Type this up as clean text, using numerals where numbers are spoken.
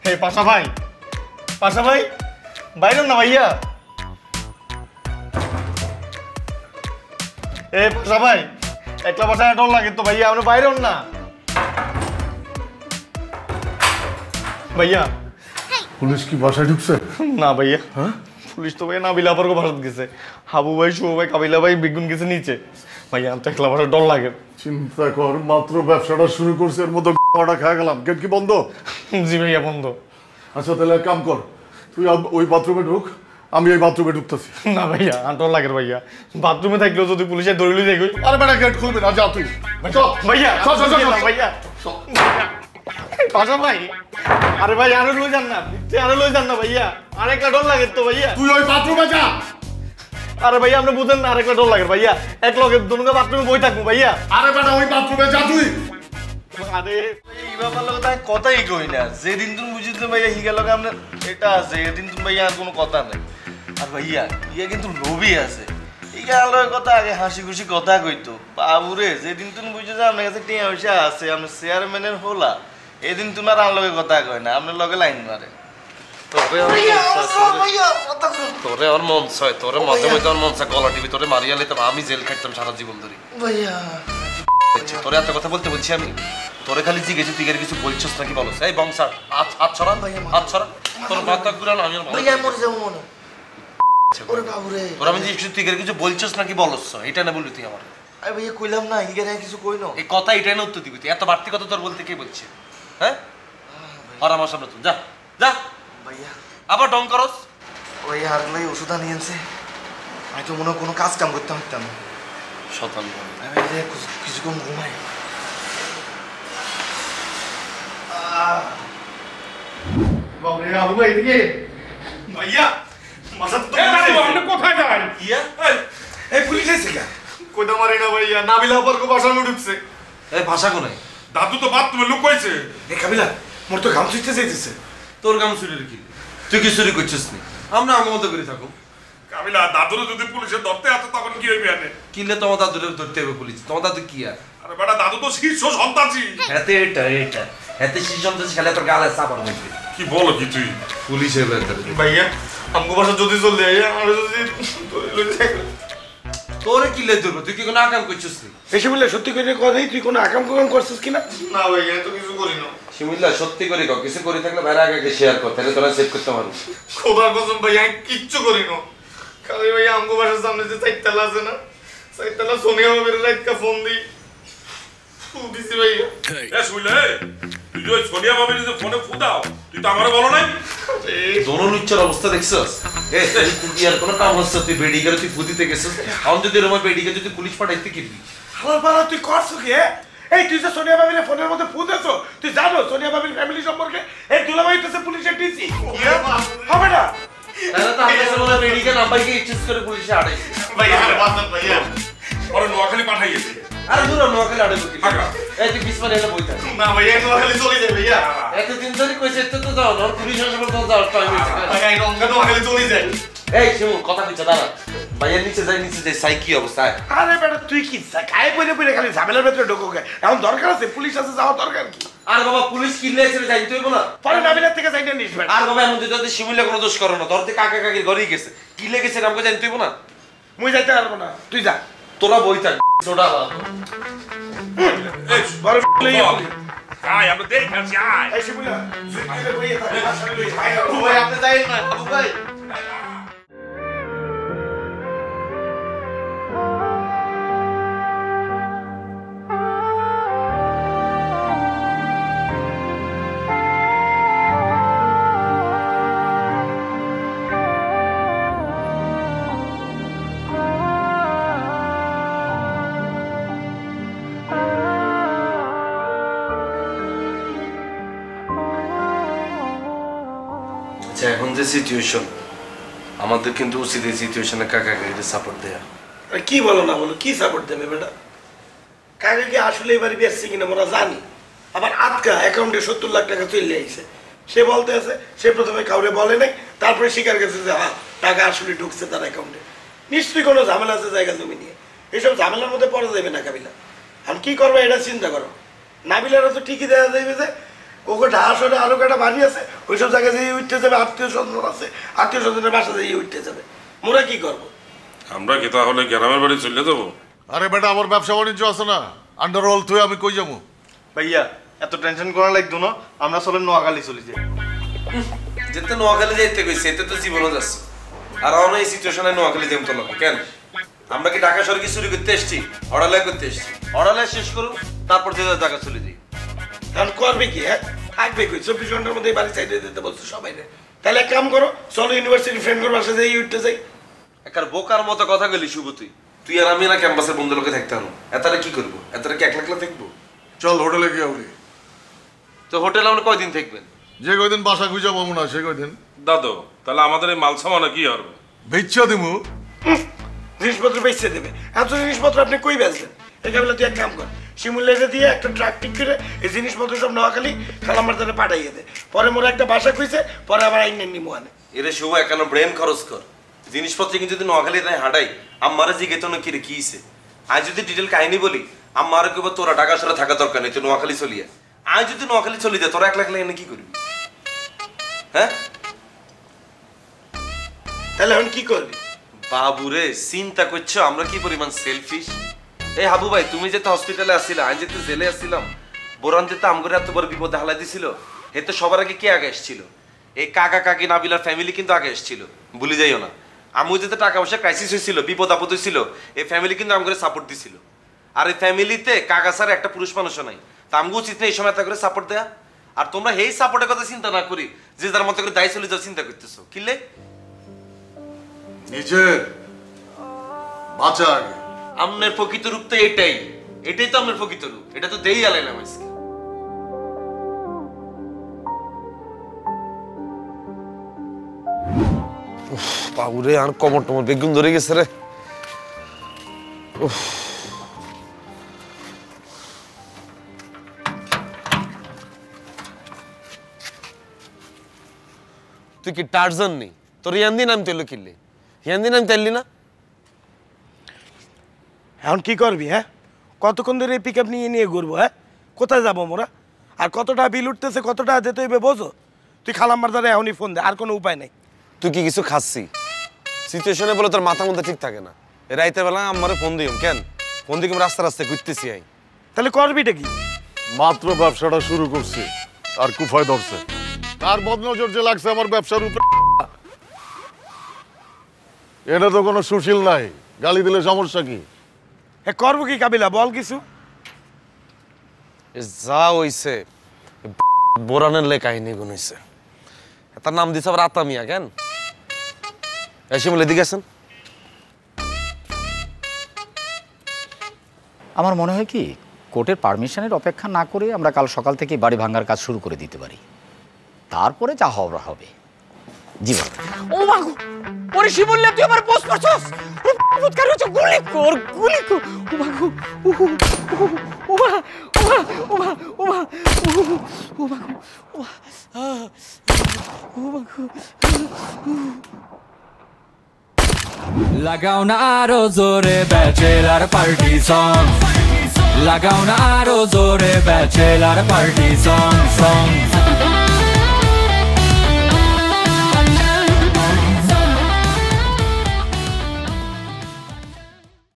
এই পাশা ভাই বাইরে না ভাইয়া। এ পাশা ভাই একলা বাসায় ডর লাগে তো ভাইয়া, আপনি বাইরে না ভাইয়া। পুলিশ কি বাসায় ঢুকছে? না ভাইয়া, হ্যাঁ পুলিশ তো ভাইয়া নাবিলা আপার বাসাত গেছে। হাবু ভাই, শুভ ভাই, কাবিলা ভাই বেগুন গেছে নিচে। ভাইয়া আমি তো একলা বাসায় ডর লাগে। চিন্তা কর, মাত্র ব্যবসাটা শুরু করছে, এর মধ্যে খাওয়া গেলাম। গেট কি বন্ধ? জি ভাইয়া বন্ধ। আচ্ছা তাহলে এক কাম কর, তুই ওই বাথরুমে ঢুক, আমি এই বাথরুমে ঢুকতেছি। না ভাইয়া আমার ডর লাগে ভাইয়া, বাথরুমে থাকলেও যদি পুলিশে ধরলি যাই। আরে বেটা গেট খুলবি না, যা তুই। ভাইয়া ভাইয়া পাশা ভাই, আরে ভাই আরো লই যান না, আরো লই যান না ভাইয়া, আরেকটা ডর লাগে তো ভাইয়া। তুই ওই বাথরুমে যা। আরে ভাইয়া আপনি বুঝেন না, আরেকটা ডর লাগে ভাইয়া। এক লগে দুনুকা বাথরুমে বই থাকবো ভাইয়া। আরে বেটা ওই বাথরুমে যা তুই। আরে এই ব্যাপার লোক তাই কথাই কই না, যেদিন তুমি বুঝিতে ভাইয়া হিগা লগে আপনার এটা আছে, এদিন তুমি ভাইয়া আর কোনো কথা নেই। আর ভাইয়া ইয়া কিন্তু লোভী আছে, ইগা লগে কথা আগে হাসি খুশি কথা কইতো। বাবুরে যেদিন তুমি বুঝে যে আপনার কাছে টিয়া পয়সা আছে, আপনার চেয়ারম্যানের হোলা, এদিন তোমার আর লগে কথা কয় না, আপনার লগে লাইন মারে। তোরে আমার মন চায়, তোরে মাঝে মধ্যে আমার মন চায় গলা টিভি তোরে মারিয়া লইতাম, আমি জেল খাইতাম সারা জীবন ধরে। ভাইয়া তোরে এত কথা বলতে বলছি আমি, তোরে খালি জিজ্ঞেস তুই কিছু বলছিস নাকি বলো। এই বংশার হাত ছড়ান, হাত ছড়ান, তোর মাথা ঘুরানো আমি মরে যাবো মনে। তোর আমি জিজ্ঞেস তুই কিছু বলছিস নাকি বলছ, এটা না বললি তুই আমার। আরে ভাইয়া কইলাম না, হিগারে কিছু কইনো, এই কথা এটাই না উত্তর দিবি তুই। এত বাড়তি কথা তোর বলতে কে বলছে? হ্যাঁ আর আমার সামনে তুই যা যা ভাইয়া। আবার ডং করস ওই আর লাই ওষুধ নিয়েছে, আমি তো মনে কোনো কাজ কাম করতে পারতাম না। শতান কিছুক্ষণ ঘুমাই। আবু ভাই এদিকে ভাইয়া। কোথায় যান? এই পুলিশ এসে গা কোথা মারি না ভাইয়া, নাবিলা আপার বাসার ঢুকছে। এই ভাষা কোনে? দাদু তো বাথরুমে লুকাইছে। এ কাবিলা মোর তো গাম ছুঁইতে চাইতেছে। তোর গাম ছুঁড়ে কি তুই কি চুরি করছিস নি? আমরা আগে মতো করে থাকো। কাবিলা দাদুরে যদি পুলিশে ধরতে আসে তখন কি হইবে? আনে কিনলে তোমার দাদুরে ধরতে হবে পুলিশ। তোমার দাদু কি আর? আরে বেটা দাদু তো শীর্ষ সন্ত্রাসী। হাতে এটা হাতে শীর্ষ সন্ত্রাসী খেলে তোর গালে চাপার মধ্যে। কি বলো কি তুই? পুলিশের ব্যাপারে ভাইয়া আমগো বাসা যদি চলে যায়, আমরা যদি তোরে কি লে ধরবো? তুই কি কোনো আকাম করছিস নি? এসে বললে সত্যি করে কথাই, তুই কোনো আকাম কুকাম করছিস কিনা? না ভাইয়া তো কিছু করি না। শিমুল্লাহ সত্যি করে কও, কিছু করে থাকলে বাইরে আগে শেয়ার কর, তাহলে তোরা সেভ করতে পারবি। খোদার কসম ভাইয়া কিচ্ছু করি না। খালি ভাইয়া আমগো বাসার সামনে যে চারতলা আছে না, চারতলা সোনিয়া বাবির রাইতকা ফোন দিই দিছি ভাইয়া। এ শুইলে তুই যে সোনিয়া বাবির যে ফোনে ফু দাও, তুই তো আমারে বলো নাই? দোনোর অবস্থা দেখছস? এ তুই আর কোনো কাম হচ্ছে তুই বেডি করে তুই ফুদিতে গেছিস। আমি যদি এরকম বেডি করে যদি পুলিশ পাঠাইতে কিনবি হালার পালা তুই করছো কি? এই তুই যে সোনিয়া বাবির ফোনের মধ্যে ফোন দিছো, তুই জানো সোনিয়া বাবির ফ্যামিলি সম্পর্কে? এই দুলাভাই হইতেছে পুলিশের ডিসি। হবে না? তাহলে তো আমি বলে বেডি কে নাম্বার কি এক্সচেঞ্জ করে পুলিশে আড়াইছি। ভাইয়া বাদ ভাইয়া, ওরে নোয়াখালী পাঠাইয়েছে। আরে দূর নোয়াখালী আড়াইবো কি? এই তুই বিস্মারে এলে বইতা না ভাইয়া নোয়াখালী চলে যায় ভাইয়া। এতদিন ধরে কইছে তো যাও না, পুলিশ আসবে তো যাও টাইম হইছে। ভাইয়া এই রঙটা নোয়াখালী চলে যায়। এই শিমু কথা কইছ দাঁড়া। ভাইয়া নিচে যাই সাই কি অবস্থা? আরে বেটা তুই কি গায়ে পড়ে পড়ে খালি ঝামেলার ভেতরে ঢোকো গে? এখন দরকার আছে, পুলিশ আছে, যাওয়া দরকার কি? আর বাবা পুলিশ কিনলে এসে যাইতে হইব না? পরে নাবিলার থেকে যাইতে নিস বেটা। আর বাবা এমন যদি শিমুলে কোনো দোষ করো না, ধরতে কাকা কাকির ঘরেই গেছে, কি লেগেছে আমাকে জানতে হইব না? মুই যাইতে পারবো না, তুই যা। তোরা বই থাক ছোটা এই বড় লইয়া আয় আমরা দেখ আসি আয়। এই শিবুলা জুতিতে বইয়ে থাক, আসলে লইয়া ভাই আপনি যাই না আবু ভাই। এখন যে সিচুয়েশন, আমাদের কিন্তু উচিত এই সিচুয়েশনে কাকা কাকিকে সাপোর্ট দেয়া। কি বলো না বলো, কি সাপোর্ট দেবে বেটা? কাকে কি আসলে এবারে বেচছে কিনা আমরা জানি। আবার আটকা অ্যাকাউন্টে 70 লাখ টাকা চলে আইছে। সে বলতে আছে সে প্রথমে কাউরে বলে নাই, তারপরে স্বীকার গেছে যে হ্যাঁ টাকা আসলে ঢুকছে তার অ্যাকাউন্টে। নিশ্চয়ই কোনো ঝামেলা আছে জায়গা জমি নিয়ে। এইসব ঝামেলার মধ্যে পড়া যাবে না কাবিলা। আমি কি করবো এটা চিন্তা করো। নাবিলারা তো ঠিকই দেখা যাবে যে ওকে ঢাসরে আরো কটা বাড়ি আছে ওইসব জায়গায় যেয়ে উঠতে যাবে, আত্মীয় স্বজন আছে, আত্মীয় স্বজনের বাসা যেয়ে উঠতে যাবে। মোরা কি করবো? আমরা কি তাহলে গ্রামের বাড়ি চলে যাবো? আরে বেটা আমার ব্যবসা বাণিজ্য আছে না, আন্ডারওয়াল তুই আমি কই যাবো? ভাইয়া এত টেনশন করা লাগতো না, আমরা চলে নোয়াখালী চলে যাই। যেতে নোয়াখালী যাইতে কইছে এতে তো জীবনও যাচ্ছে। আর আমরা এই সিচুয়েশনে নোয়াখালী যাইম তো লাগে কেন? আমরা কি ঢাকা শহরে কি চুরি করতে এসেছি? অর্ডারলাই করতে এসেছি। অর্ডারলাই শেষ করুন, তারপর যে ঢাকা চলে যাই। কারণ করবে কি? হ্যাঁ থাকবে কই? 24 ঘন্টার মধ্যে বাড়ি সাইডে দিতে বলছো সবাই। তাহলে এক কাম করো, চলো ইউনিভার্সিটি ফ্রেন্ড করবো, বাসা যাই উঠতে যাই। একার বোকার মতো কথা গেলি শুভ, তুই আর আমি না ক্যাম্পাসের বন্ধু লোকে থাকতে পারো। এতারে কি করবো? এতারে কি একলা একলা থাকবো? চল হোটেলে গিয়ে উঠি। তো হোটেলে আমরা কয়দিন থাকবেন? যে কয়দিন বাসা খুঁজে পাবো না সে কয়দিন। দাদু তাহলে আমাদের এই মাল সামানা কি হবে? বেচ্ছা দিমু। জিনিসপত্র বেচতে দেবে, এত জিনিসপত্র আপনি কই বেচবেন? একেবারে তুই এক কাম কর, শিমুলেতে দিয়ে একটা ট্রাক ঠিক করে এই জিনিসপত্র সব নোয়াখালী খালামার দ্বারা পাঠাইয়ে দে। পরে মোরা একটা বাসা খুঁজছে, পরে আবার আইন নিমু আনে। এরে শুভ একানো ব্রেন খরচ কর। জিনিসপত্র কিন্তু যদি নোয়াখালী তাই হাঁটাই আমারে জিজ্ঞেস না কি রে কিছে। আজ যদি ডিটেল কাহিনী বলি আমারে কইব তোরা ঢাকা শহরে থাকা দরকার নেই, তুই নোয়াখালী চলিয়া। আজ যদি নোয়াখালী চলি যায় তোরা একলা একলা এনে কি করবি? হ্যাঁ তাহলে এখন কি করবি? বাবুরে চিন্তা করছো আমরা কি পরিমাণ সেলফিশ। এই হাবু ভাই তুমি যেতে হসপিটালে আসছিলা, আমি যেতে জেলে আসছিলাম, বোরান যেতে আমগরে এত বড় বিপদে হালাই দিছিল, এতে সবার আগে কে আগে এসেছিল? এই কাকা কাকি নাবিলার ফ্যামিলি কিন্তু আগে এসেছিল, ভুলে যাইও না। আমি যেতে টাকা পয়সা ক্রাইসিস হয়েছিল, বিপদ আপদ হয়েছিল, এই ফ্যামিলি কিন্তু আমগরে সাপোর্ট দিছিল। আর এই ফ্যামিলিতে কাকা ছাড়া একটা পুরুষ মানুষও নাই। তা আমগো উচিত না এই সময় এত করে সাপোর্ট দেয়া। আর তোমরা এই সাপোর্টের কথা চিন্তা না করি যে যার মতো করে দায় চলে যাও চিন্তা করতেছো কিলে নিজের বাঁচা আগে। আমনের প্রকৃত রূপ তো এটাই, এটাই তো আমনের প্রকৃত রূপ। এটা তো দেই আলাইলাম আজকে। বাবুরে আর কমর টমর বেগুন ধরে গেছে রে। তুই কি টার্জান নেই? তোর ইয়ান্দি নাম তেল কিনলি, ইয়ান্দি নাম তেললি না? এখন কি করবি? হ্যাঁ কতক্ষণ ধরে এই পিক আপ নিয়ে নিয়ে ঘুরবো? হ্যাঁ কোথায় যাবো মোরা? আর কতটা বিল উঠতেছে, কতটা যেতে হইবে বোঝো? তুই খালাম্মার দ্বারা এখনই ফোন দে, আর কোনো উপায় নেই। তুই কি কিছু খাচ্ছি? সিচুয়েশনে বলে তোর মাথা মধ্যে ঠিক থাকে না। রাইতের বেলা আমারে ফোন দিও কেন? ফোন দিকে রাস্তা রাস্তায় ঘুরতেছি আই। তাহলে করবিটা কি? মাত্র ব্যবসাটা শুরু করছে আর কুফায় ধরছে। কার বদনজর যে লাগছে আমার ব্যবসার উপরে, এটা তো কোনো সুশীল নাই। গালি দিলে সমস্যা কি? এ করবো কি কাবিলা, বল কিছু। যা হইছে বোরানের লে কাহিনী গুণ হইছে। তার নাম দিছে আবার আতামিয়া কেন? এসে বলে এদিকে আসেন। আমার মনে হয় কি কোর্টের পারমিশনের অপেক্ষা না করে আমরা কাল সকাল থেকে বাড়ি ভাঙার কাজ শুরু করে দিতে পারি, তারপরে যা হবার হবে। জীবন ও মাগো ওরে শিবুল্লা তুই আমার পোস্ট করছস? বুতকার হচ্ছে গুলি কর গুলি কর। ও মাগো ও মা ও মা ও মা ও মা ও মাগো ও মাগো। লাগাও না আরো জোরে ব্যাচেলার পার্টি সং, লাগাও না আরো জোরে ব্যাচেলার পার্টি সং সং।